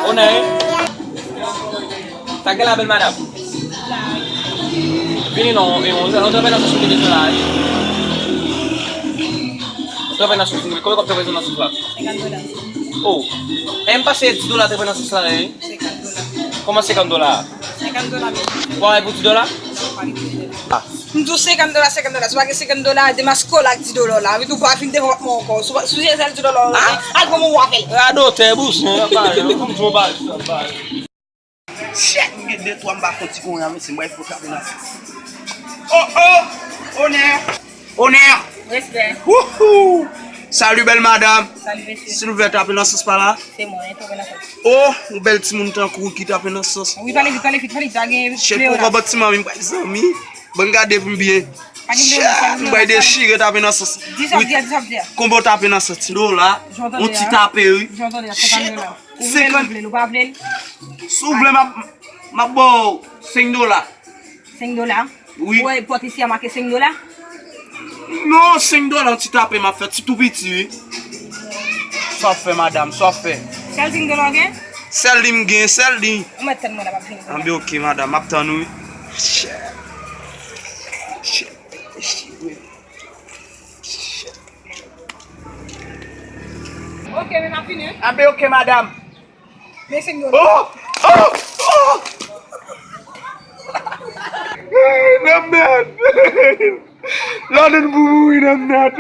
On est? T'as quelle belle madame? Vieni no, non trovi la sua solare. Trovi la sua solare, come trovi la sua solare? Oh, è un passetto $2 per la sua solare? Come $2? Qual è il $2? Ah. Untuk $2, sebagai $2 de mascola $10 lah. Itu buat fin de moko. Susi sel $10. Aku mau wafel. Aduh, tebus, come tu vai? Shit, get that one back on Tico and missing wife for having us. Oh, honneur. Yes, there. Wouhou! Salut, belle madame. Salut, monsieur. Si vous voulez taper dans ce pas là. C'est moi, tu connais ça. Oh, un bel petit monde en cours qui tape dans ce sauce. Oui, parlez vite, j'aime. Je sais pas bâtiment, mais pas amis. Bon, gardez vous bien. Je vais déchirer taper dans ce sauce. 10 dire. Comment taper dans ce $10 là? On t'y tape, oui. J'entends dire, $50. C'est quand Vous pas appeler? S'ouvre ma bon $5. $5? Oui. Ouais, pour ici à marquer $5? Non, $5 tu tapes ma fête, c'est tout petit. Ça fait madame, ça fait. C'est $5 gain? Celle lim gain, celle lim. On met tellement là pas fini. On bien OK madame, m'attend nous. OK, mais m'a fini. Ah bien OK madame. Mais $5. Oh! Hey, I'm mad. London boo, I'm mad.